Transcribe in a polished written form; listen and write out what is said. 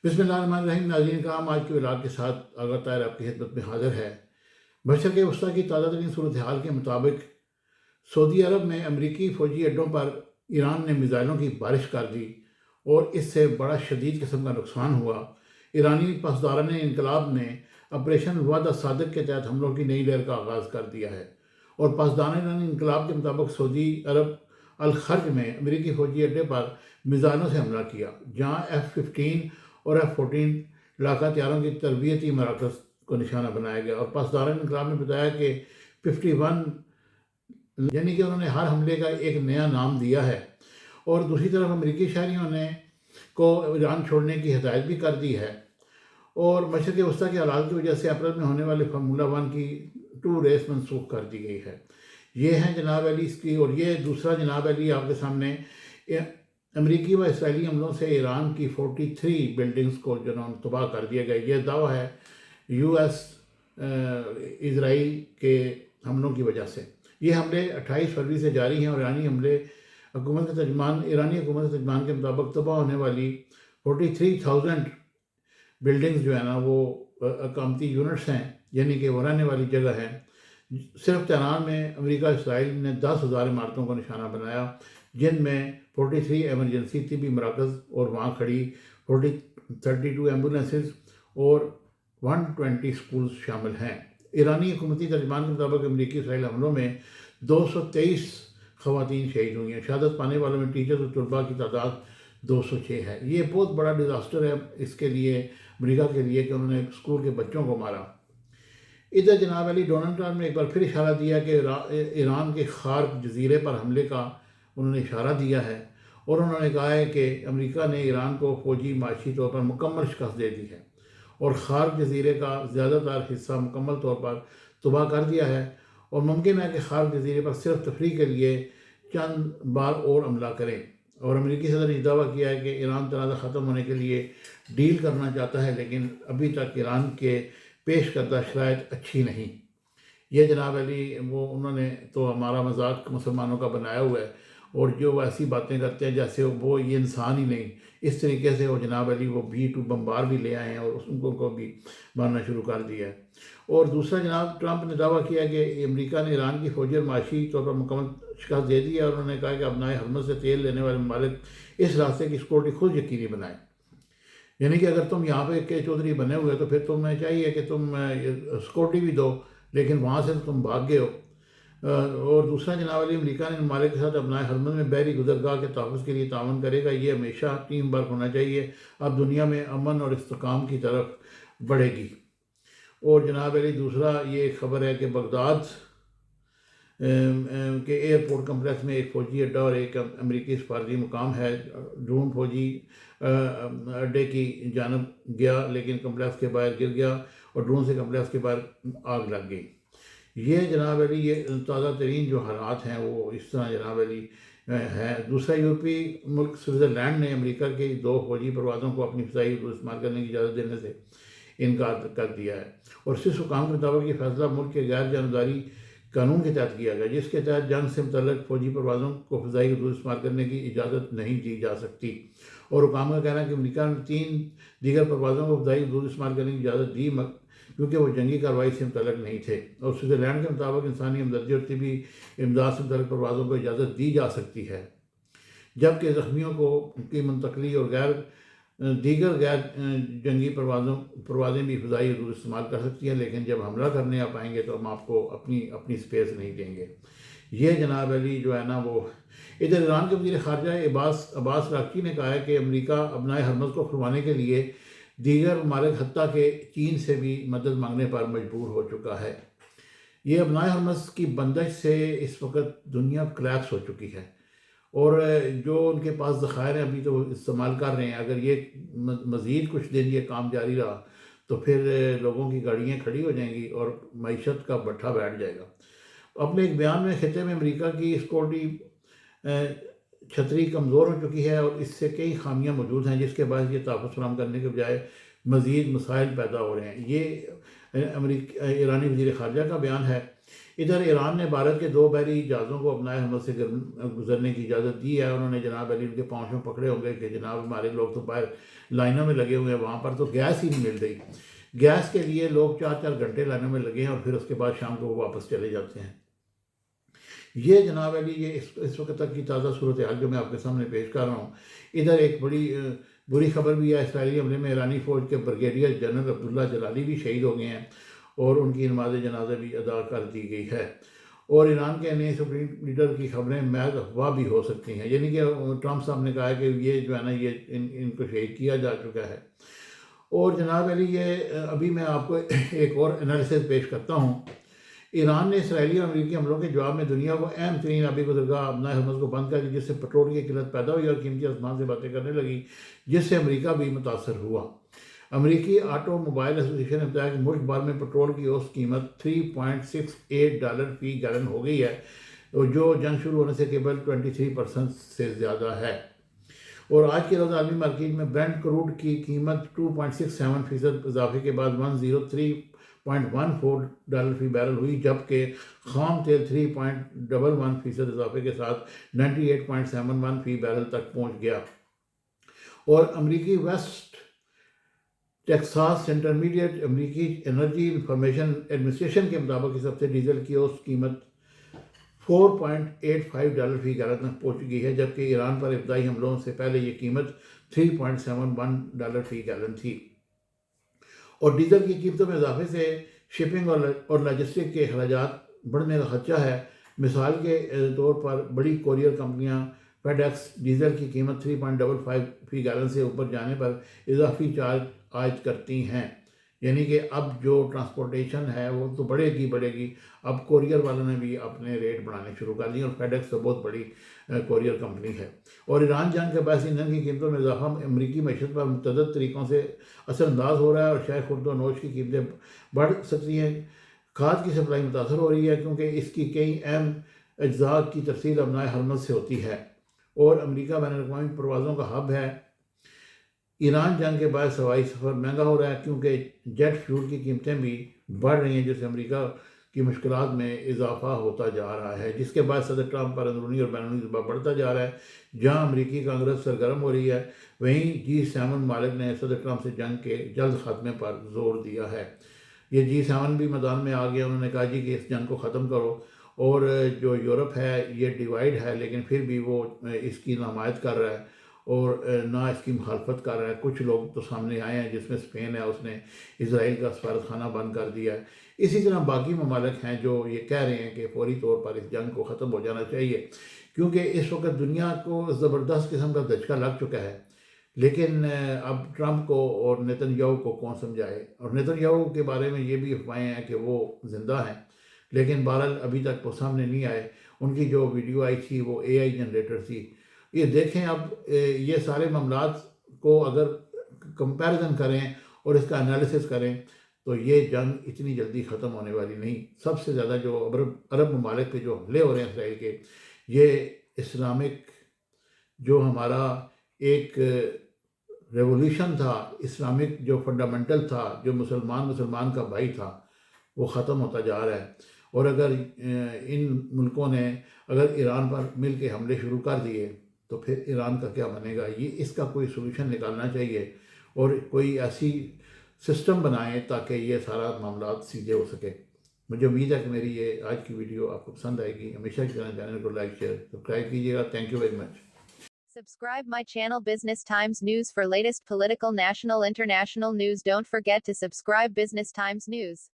بسم اللہ الرحمن الرحیم۔ ناظرین کرام، آج کے ولاگ کے ساتھ آغا طاہر آپ کی خدمت میں حاضر ہے۔ مشرق وسطیٰ کی تازہ ترین صورتحال کے مطابق سعودی عرب میں امریکی فوجی اڈوں پر ایران نے میزائلوں کی بارش کر دی اور اس سے بڑا شدید قسم کا نقصان ہوا۔ ایرانی پاسداران انقلاب نے آپریشن وعدہ صادق کے تحت حملوں کی نئی لہر کا آغاز کر دیا ہے اور پاسداران انقلاب کے مطابق سعودی عرب الخرج میں امریکی فوجی اڈے پر میزائلوں سے حملہ کیا، جہاں F-15 اور F-14 لڑاکا طیاروں کی تربیتی مراکز کو نشانہ بنایا گیا، اور پاسداران انقلاب نے بتایا کہ 51 یعنی کہ انہوں نے ہر حملے کا ایک نیا نام دیا ہے، اور دوسری طرف امریکی شہریوں نے کو ایران چھوڑنے کی ہدایت بھی کر دی ہے۔ اور مشرق وسطیٰ کے حالات کی وجہ سے اپریل میں ہونے والے فارمولا 1 کی 2 ریس منسوخ کر دی گئی ہے۔ یہ ہیں جناب علی اس کی، اور یہ دوسرا جناب علی آپ کے سامنے امریکی و اسرائیلی حملوں سے ایران کی 43 بلڈنگز کو جنہوں تباہ کر دیا گیا۔ یہ دعویٰ ہے US اسرائیل کے حملوں کی وجہ سے۔ یہ حملے 28 فروری سے جاری ہیں، اور ایرانی حکومت کے ترجمان کے مطابق تباہ ہونے والی 43,000 بلڈنگز جو ہے نا وہ اقامتی یونٹس ہیں، یعنی کہ وہ رہنے والی جگہ ہے۔ صرف تہران میں امریکہ اسرائیل نے 10,000 عمارتوں کو نشانہ بنایا، جن میں 43 ایمرجنسی طبی مراکز اور وہاں کھڑی 32 ایمبولینسز اور 120 سکولز شامل ہیں۔ ایرانی حکومتی ترجمان کے مطابق امریکی اسرائیل حملوں میں 223 خواتین شہید ہوئی ہیں۔ شہادت پانے والوں میں ٹیچرز اور طلباء کی تعداد 206 ہے۔ یہ بہت بڑا ڈیزاسٹر ہے اس کے لیے، امریکہ کے لیے، کہ انہوں نے اسکول کے بچوں کو مارا۔ ادھر جناب علی ڈونلڈ ٹرمپ نے ایک بار پھر اشارہ دیا کہ ایران کے خارق جزیرے پر حملے کا انہوں نے اشارہ دیا ہے، اور انہوں نے کہا ہے کہ امریکہ نے ایران کو فوجی معاشی طور پر مکمل شکست دے دی ہے اور خارق جزیرے کا زیادہ تر حصہ مکمل طور پر تباہ کر دیا ہے، اور ممکن ہے کہ خارق جزیرے پر صرف تفریح کے لیے چند بار اور حملہ کریں۔ اور امریکی صدر نے دعویٰ کیا ہے کہ ایران تنازع ختم ہونے کے لیے ڈیل کرنا چاہتا ہے، لیکن ابھی تک ایران کے پیش کردہ شرائط اچھی نہیں۔ یہ جناب علی انہوں نے تو ہمارا مذاق مسلمانوں کا بنایا ہوا ہے، اور جو وہ ایسی باتیں کرتے ہیں جیسے وہ یہ انسان ہی نہیں، اس طریقے سے وہ جناب علی وہ B-2 بمبار بھی لے آئے ہیں اور ان کو بھی مارنا شروع کر دیا ہے۔ اور دوسرا جناب ٹرمپ نے دعویٰ کیا کہ امریکہ نے ایران کی فوجی اور معاشی طور پر مکمل شکست دے دی ہے، اور انہوں نے کہا کہ ابنائے حرمت سے تیل لینے والے ممالک اس راستے کی سیکورٹی خود یقینی بنائیں۔ یعنی کہ اگر تم یہاں پہ کے چودھری بنے ہوئے تو پھر تمہیں چاہیے کہ تم سیکورٹی بھی دو، لیکن وہاں سے تو تم بھاگ گئے ہو۔ اور دوسرا جناب علی امریکہ نے ممالک کے ساتھ اپنائے حرمت میں بحری گزرگاہ کے تحفظ کے لیے تعاون کرے گا۔ یہ ہمیشہ ٹیم ورک ہونا چاہیے، اب دنیا میں امن اور استحکام کی طرف بڑھے گی۔ اور جناب علی دوسرا یہ ایک خبر ہے کہ بغداد کے ایئرپورٹ کمپلیکس میں ایک فوجی اڈہ اور ایک امریکی سفارتی مقام ہے۔ ڈرون فوجی اڈے کی جانب گیا، لیکن کمپلیکس کے باہر گر گیا اور ڈرون سے کمپلیکس کے باہر آگ لگ گئی۔ یہ جناب علی یہ تازہ ترین جو حالات ہیں وہ اس طرح جناب علی ہے۔ دوسرا یورپی ملک سوئٹزرلینڈ نے امریکہ کی 2 فوجی پروازوں کو اپنی فضائی حدود استعمال کرنے کی اجازت دینے سے انکار کر دیا ہے، اور سوئس حکام کے مطابق یہ فیصلہ ملک کے غیر جانبداری قانون کے تحت کیا گیا، جس کے تحت جنگ سے متعلق فوجی پروازوں کو فضائی حدود استعمال کرنے کی اجازت نہیں دی جا سکتی۔ اور حکام کا کہنا ہے کہ امریکہ نے 3 دیگر پروازوں کو فضائی حدود استعمال کرنے کی اجازت دی کیونکہ وہ جنگی کارروائی سے متعلق نہیں تھے، اور سوئٹزرلینڈ کے مطابق انسانی ہمدردی اور طبی امداد سے متعلق پروازوں کو اجازت دی جا سکتی ہے، جبکہ زخمیوں کی منتقلی اور دیگر غیر جنگی پروازیں بھی فضائی حدود استعمال کر سکتی ہیں، لیکن جب حملہ کرنے آپ آئیں گے تو ہم آپ کو اپنی سپیس نہیں دیں گے۔ یہ جناب علی جو ہے نا وہ ادھر ایران کے وزیر خارجہ عباس راکچی نے کہا ہے کہ امریکہ ابنائے حرمت کو کھلوانے کے لیے دیگر ممالک حتیٰ کہ چین سے بھی مدد مانگنے پر مجبور ہو چکا ہے۔ یہ ابنائے حرمت کی بندش سے اس وقت دنیا کلیپس ہو چکی ہے، اور جو ان کے پاس ذخائر ہیں ابھی تو وہ استعمال کر رہے ہیں۔ اگر یہ مزید کچھ دن یہ کام جاری رہا تو پھر لوگوں کی گاڑیاں کھڑی ہو جائیں گی اور معیشت کا بٹھا بیٹھ جائے گا۔ اپنے ایک بیان میں خطے میں امریکہ کی سیکورٹی چھتری کمزور ہو چکی ہے، اور اس سے کئی خامیاں موجود ہیں، جس کے باعث یہ تحفظ فراہم کرنے کے بجائے مزید مسائل پیدا ہو رہے ہیں۔ یہ ایرانی وزیر خارجہ کا بیان ہے۔ ادھر ایران نے بھارت کے 2 بحری جہازوں کو اپنائے حرمت سے گزرنے کی اجازت دی ہے. انہوں نے جناب علی ان کے پاؤں پکڑے ہوں گے کہ جناب ہمارے لوگ تو باہر لائنوں میں لگے ہوئے ہیں, وہاں پر تو گیس ہی نہیں مل رہی. گیس کے لیے لوگ 4 گھنٹے لائنوں میں لگے ہیں اور پھر اس کے بعد شام کو وہ واپس چلے جاتے ہیں. یہ جناب علی یہ اس وقت تک کی تازہ صورتحال جو میں آپ کے سامنے پیش کر رہا ہوں. ادھر ایک بڑی بری خبر بھی ہے. اسرائیلی حملے میں ایرانی فوج کے بریگیڈیئر جنرل عبداللہ جلالی بھی شہید ہو گئے ہیں اور ان کی نماز جنازہ بھی ادا کر دی گئی ہے. اور ایران کے نئے سپریم لیڈر کی خبریں محض افواہ بھی ہو سکتی ہیں, یعنی کہ ٹرمپ صاحب نے کہا ہے کہ یہ جو ہے نا یہ ان کو شہید کیا جا چکا ہے. اور جناب علی یہ ابھی میں آپ کو ایک اور انالیسس پیش کرتا ہوں. ایران نے اسرائیلی اور امریکی حملوں کے جواب میں دنیا کو اہم ترین آبی گزرگاہ اپنائے حرمز کو بند کر دی, جس سے پٹرول کی قلت پیدا ہوئی اور قیمتی آسمان سے باتیں کرنے لگی, جس سے امریکہ بھی متاثر ہوا. امریکی آٹو موبائل ایسوسیشن نے بتایا کہ ملک بھر میں پٹرول کی اوسط قیمت $3.68 فی گیلن ہو گئی ہے, جو جنگ شروع ہونے سے قبل 23% سے زیادہ ہے. اور آج کے روز عالمی مارکیٹ میں برنٹ کروڈ کی قیمت 2.67% اضافے کے بعد $103.14 فی بیرل ہوئی, جبکہ خام تیل 3.11% اضافے کے ساتھ 98.71 فی بیرل تک پہنچ گیا. اور امریکی ویسٹ ٹیکساس انٹرمیڈیٹ امریکی انرجی انفارمیشن ایڈمنسٹریشن کے مطابق اس ہفتے ڈیزل کی اوسط قیمت $4.85 فی گیلن تک پہنچ گئی ہے, جبکہ ایران پر ابتدائی حملوں سے پہلے یہ قیمت $3.71 فی گیلن تھی. اور ڈیزل کی قیمتوں میں اضافے سے شپنگ اور لاجسٹک کے اخراجات بڑھنے کا خدشہ ہے. مثال کے طور پر بڑی کوریئر کمپنیاں فیڈ ایکس ڈیزل کی قیمت 3.55 فی گیلن سے اوپر جانے پر اضافی چارج عائد کرتی ہیں, یعنی کہ اب جو ٹرانسپورٹیشن ہے وہ تو بڑھے گی. اب کوریئر والوں نے بھی اپنے ریٹ بڑھانے شروع کر دیے, اور فیڈ ایکس تو بہت بڑی کوریئر کمپنی ہے. اور ایران جنگ کے باعث ایندھن کی قیمتوں میں اضافہ امریکی معیشت پر متعدد طریقوں سے اثر انداز ہو رہا ہے, اور شائع خورد و نوش کی قیمتیں بڑھ سکتی ہیں. کھاد کی سپلائی متاثر ہو رہی ہے کیونکہ اس کی کئی اہم اجزاء کی ترسیل ابنائے حرمت سے ہوتی ہے, اور امریکہ بین الاقوامی پروازوں کا ہب ہے. ایران جنگ کے بعد ہوائی سفر مہنگا ہو رہا ہے کیونکہ جیٹ فیول کی قیمتیں بھی بڑھ رہی ہیں, جس سے امریکہ کی مشکلات میں اضافہ ہوتا جا رہا ہے, جس کے بعد صدر ٹرمپ پر اندرونی اور بیرونی دباؤ بڑھتا جا رہا ہے. جہاں امریکی کانگریس سرگرم ہو رہی ہے, وہیں G7 ممالک نے صدر ٹرمپ سے جنگ کے جلد خاتمے پر زور دیا ہے. یہ G7 بھی میدان میں آ گیا. انہوں نے کہا جی کہ اس جنگ کو ختم کرو, اور جو یورپ ہے یہ ڈیوائیڈ ہے, لیکن پھر بھی وہ اس کی حمایت کر رہا ہے اور نہ اس کی مخالفت کر رہا ہے. کچھ لوگ تو سامنے آئے ہیں, جس میں اسپین ہے, اس نے اسرائیل کا سفارت خانہ بند کر دیا ہے. اسی طرح باقی ممالک ہیں جو یہ کہہ رہے ہیں کہ فوری طور پر اس جنگ کو ختم ہو جانا چاہیے, کیونکہ اس وقت دنیا کو زبردست قسم کا دھچکا لگ چکا ہے. لیکن اب ٹرمپ کو اور نیتن یاہو کو کون سمجھائے. اور نیتن یاہو کے بارے میں یہ بھی افواہیں ہیں کہ وہ زندہ ہیں, لیکن بہرحال ابھی تک وہ سامنے نہیں آئے. ان کی جو ویڈیو آئی تھی وہ AI جنریٹر تھی. یہ دیکھیں, اب یہ سارے معاملات کو اگر کمپیریزن کریں اور اس کا انالیسس کریں تو یہ جنگ اتنی جلدی ختم ہونے والی نہیں. سب سے زیادہ جو عرب ممالک پہ جو حملے ہو رہے ہیں اسرائیل کے, یہ اسلامک جو ہمارا ایک ریولیوشن تھا, اسلامک جو فنڈامنٹل تھا, جو مسلمان کا بھائی تھا, وہ ختم ہوتا جا رہا ہے. اور اگر ان ملکوں نے اگر ایران پر مل کے حملے شروع کر دیے تو پھر ایران کا کیا بنے گا. یہ اس کا کوئی سولوشن نکالنا چاہیے اور کوئی ایسی سسٹم بنائیں تاکہ یہ سارا معاملات سیدھے ہو سکے. مجھے امید ہے کہ میری یہ آج کی ویڈیو آپ کو پسند آئے گی. ہمیشہ کی طرح چینل کو لائک شیئر سبسکرائب کیجیے گا. Thank you very much. Subscribe my channel Business Times News for latest political, national, international news. Don't forget to subscribe Business Times News.